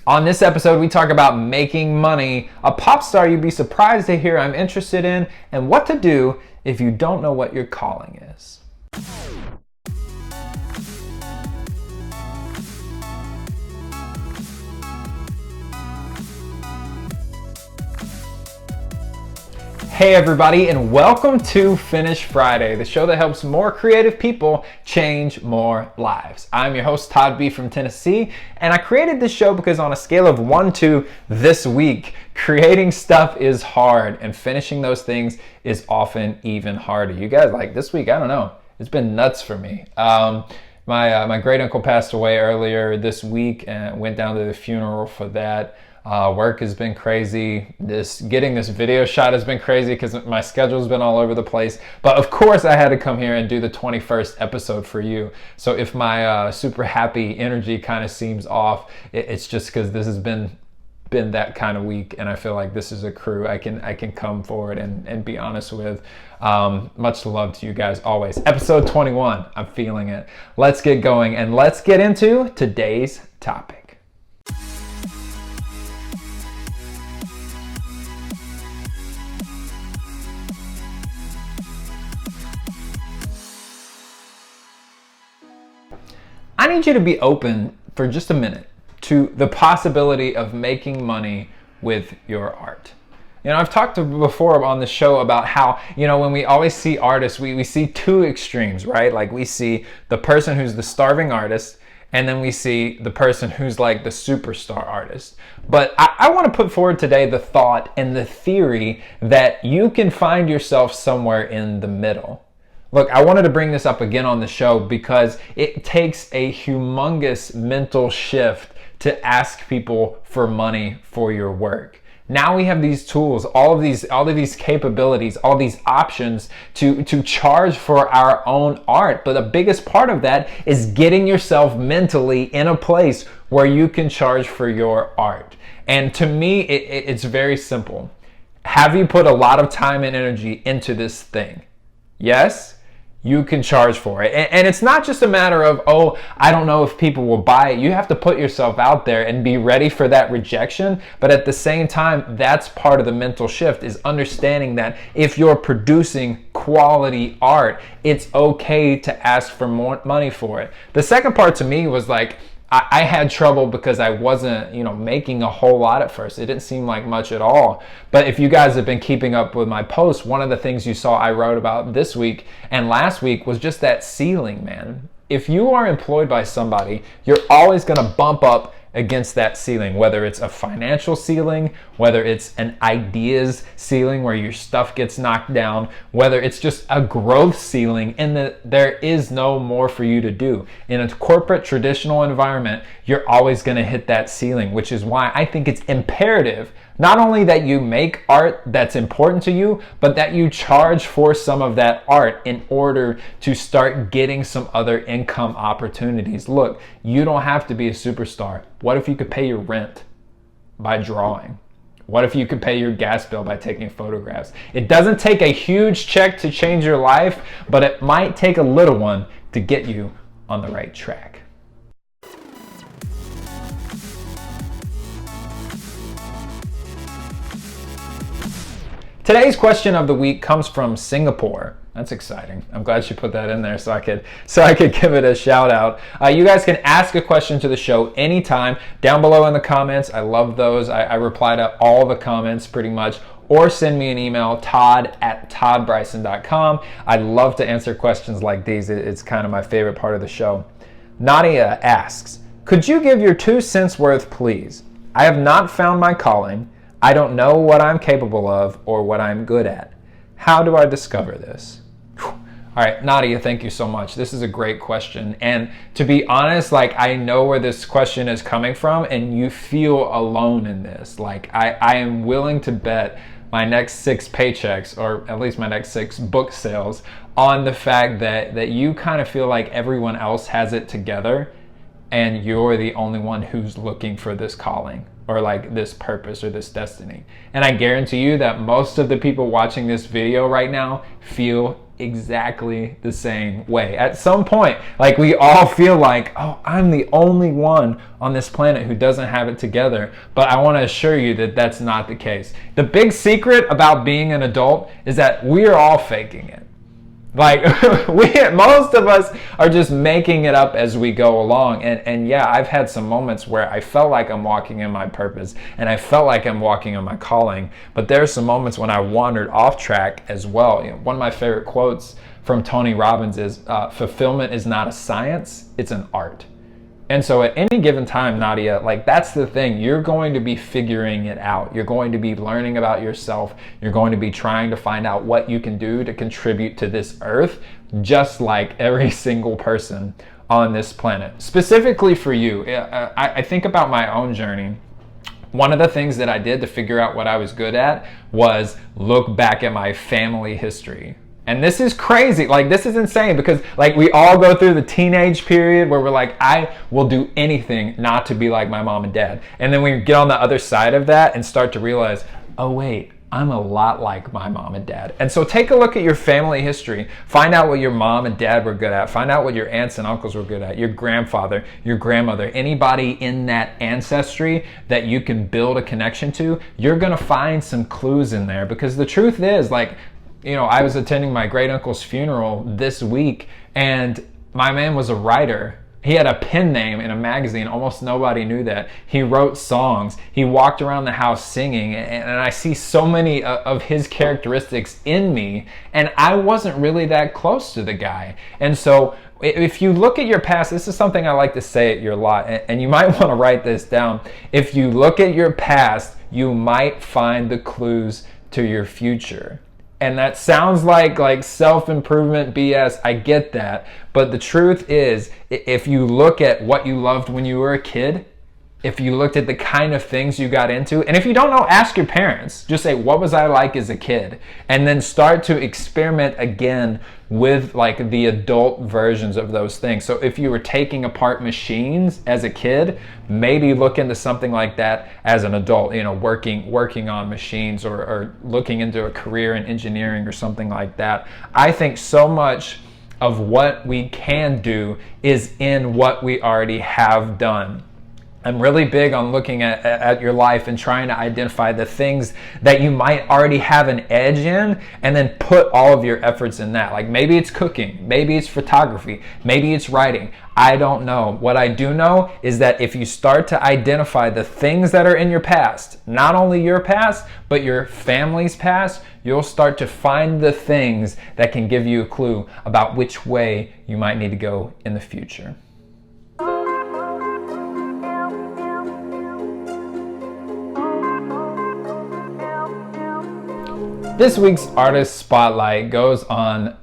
On this episode, we talk about making money, a pop star you'd be surprised to hear I'm interested in, and what to do if you don't know what your calling is. Hey everybody, and welcome to Finish Friday, the show that helps more creative people change more lives. I'm your host, Todd B. from Tennessee, and I created this show because on a scale of 1 to this week, creating stuff is hard, and finishing those things is often even harder. You guys, like this week, I don't know, it's been nuts for me. My great uncle passed away earlier this week, and went down to the funeral for that. Work has been crazy. Getting this video shot has been crazy because my schedule's been all over the place. But of course I had to come here and do the 21st episode for you. So if my super happy energy kind of seems off, it's just because this has been that kind of week, and I feel like this is a crew I can come forward and be honest with. Much love to you guys always. Episode 21, I'm feeling it. Let's get going and let's get into today's topic. I need you to be open for just a minute to the possibility of making money with your art. You know, I've talked before on the show about how, you know, when we always see artists, we see two extremes, right? Like we see the person who's the starving artist, and then we see the person who's like the superstar artist. But I want to put forward today the thought and the theory that you can find yourself somewhere in the middle. Look, I wanted to bring this up again on the show because it takes a humongous mental shift to ask people for money for your work. Now we have these tools, all of these capabilities, all these options to charge for our own art. But the biggest part of that is getting yourself mentally in a place where you can charge for your art. And to me, it's very simple. Have you put a lot of time and energy into this thing? Yes? You can charge for it. And it's not just a matter of, oh, I don't know if people will buy it. You have to put yourself out there and be ready for that rejection. But at the same time, that's part of the mental shift, is understanding that if you're producing quality art, it's okay to ask for more money for it. The second part to me was like, I had trouble because I wasn't, making a whole lot at first. It didn't seem like much at all. But if you guys have been keeping up with my posts, one of the things you saw I wrote about this week and last week was just that ceiling, man. If you are employed by somebody, you're always going to bump up against that ceiling, whether it's a financial ceiling, whether it's an ideas ceiling where your stuff gets knocked down, whether it's just a growth ceiling and that there is no more for you to do. In a corporate traditional environment, you're always going to hit that ceiling, which is why I think it's imperative not only that you make art that's important to you, but that you charge for some of that art in order to start getting some other income opportunities. Look, you don't have to be a superstar. What if you could pay your rent by drawing? What if you could pay your gas bill by taking photographs? It doesn't take a huge check to change your life, but it might take a little one to get you on the right track. Today's question of the week comes from Singapore. That's exciting. I'm glad she put that in there so I could give it a shout out. You guys can ask a question to the show anytime down below in the comments. I love those. I reply to all the comments pretty much. Or send me an email, todd@toddbryson.com. I'd love to answer questions like these. It's kind of my favorite part of the show. Nadia asks, could you give your 2 cents worth, please? I have not found my calling. I don't know what I'm capable of or what I'm good at. How do I discover this? Whew. All right, Nadia, thank you so much. This is a great question. And to be honest, I know where this question is coming from, and you feel alone in this. I am willing to bet my next 6 paychecks, or at least my next 6 book sales, on the fact that you kind of feel like everyone else has it together and you're the only one who's looking for this calling or this purpose or this destiny. And I guarantee you that most of the people watching this video right now feel exactly the same way. At some point, like, we all feel like, oh, I'm the only one on this planet who doesn't have it together. But I want to assure you that that's not the case. The big secret about being an adult is that we're all faking it. Like, most of us are just making it up as we go along. And yeah, I've had some moments where I felt like I'm walking in my purpose and I felt like I'm walking in my calling. But there are some moments when I wandered off track as well. You know, one of my favorite quotes from Tony Robbins is, fulfillment is not a science, it's an art. And so at any given time, Nadia, like, that's the thing. You're going to be figuring it out. You're going to be learning about yourself. You're going to be trying to find out what you can do to contribute to this earth, just like every single person on this planet. Specifically for you, I think about my own journey. One of the things that I did to figure out what I was good at was look back at my family history. And this is crazy. Like, this is insane because, like, we all go through the teenage period where we're like, I will do anything not to be like my mom and dad. And then we get on the other side of that and start to realize, oh, wait, I'm a lot like my mom and dad. And so take a look at your family history. Find out what your mom and dad were good at. Find out what your aunts and uncles were good at. Your grandfather, your grandmother, anybody in that ancestry that you can build a connection to, you're going to find some clues in there. Because the truth is, like, you know, I was attending my great uncle's funeral this week, and my man was a writer. He had a pen name in a magazine. Almost nobody knew that. He wrote songs. He walked around the house singing, and I see so many of his characteristics in me, and I wasn't really that close to the guy. And so if you look at your past, this is something I like to say at your lot, and you might want to write this down. If you look at your past, you might find the clues to your future. And that sounds like self-improvement BS. I get that. But the truth is, if you look at what you loved when you were a kid, if you looked at the kind of things you got into, and if you don't know, ask your parents. Just say, what was I like as a kid? And then start to experiment again with, like, the adult versions of those things. So if you were taking apart machines as a kid, maybe look into something like that as an adult, you know, working on machines, or looking into a career in engineering or something like that. I think so much of what we can do is in what we already have done. I'm really big on looking at your life and trying to identify the things that you might already have an edge in, and then put all of your efforts in that. Like, maybe it's cooking, maybe it's photography, maybe it's writing. I don't know. What I do know is that if you start to identify the things that are in your past, not only your past, but your family's past, you'll start to find the things that can give you a clue about which way you might need to go in the future. This week's artist spotlight goes on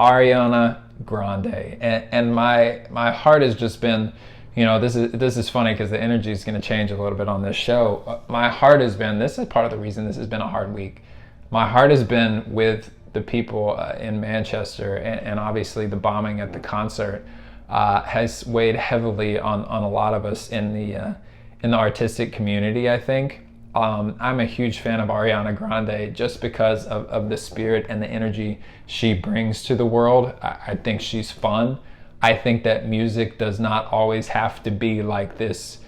Ariana Grande, and my heart has just been, you know, this is funny because the energy is going to change a little bit on this show. My heart has been, this is part of the reason this has been a hard week. My heart has been with the people in Manchester, and obviously the bombing at the concert has weighed heavily on a lot of us in the artistic community, I think. I'm a huge fan of Ariana Grande just because of the spirit and the energy she brings to the world. I think she's fun. I think that music does not always have to be like this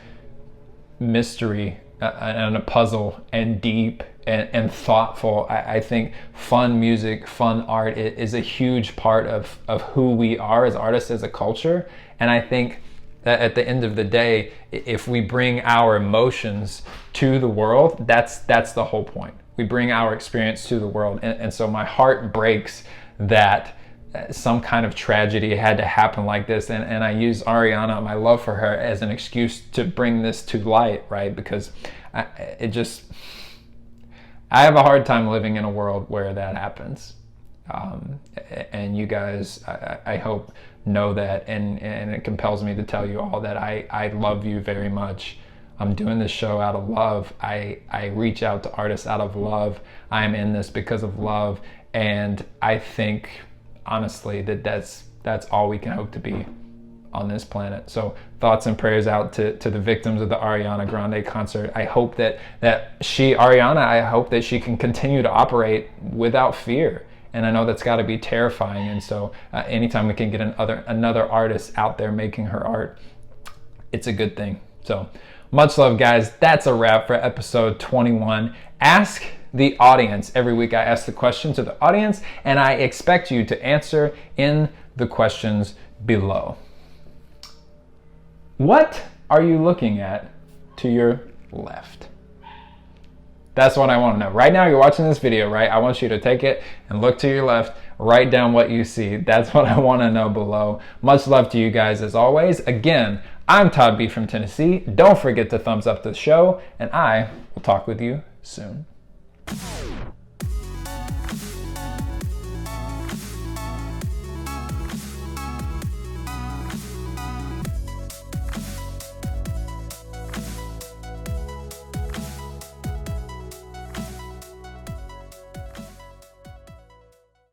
mystery and a puzzle and deep and thoughtful. I think fun music, fun art is a huge part of who we are as artists, as a culture. And I think that at the end of the day, if we bring our emotions to the world, that's the whole point. We bring our experience to the world. And so my heart breaks that some kind of tragedy had to happen like this. And I use Ariana, my love for her, as an excuse to bring this to light, right? Because I have a hard time living in a world where that happens. And you guys, I hope, know that, and it compels me to tell you all that I love you very much. I'm doing this show out of love. I reach out to artists out of love. I'm in this because of love, and I think honestly that's all we can hope to be on this planet. So thoughts and prayers out to the victims of the Ariana Grande concert. I hope that Ariana, I hope that she can continue to operate without fear And I know that's got to be terrifying. And so anytime we can get another artist out there making her art, it's a good thing. So much love, guys. That's a wrap for episode 21. Ask the audience. Every week I ask the question to the audience, and I expect you to answer in the questions below. What are you looking at to your left? That's what I want to know. Right now, you're watching this video, right? I want you to take it and look to your left, write down what you see. That's what I want to know below. Much love to you guys as always. Again, I'm Todd B from Tennessee. Don't forget to thumbs up the show, and I will talk with you soon.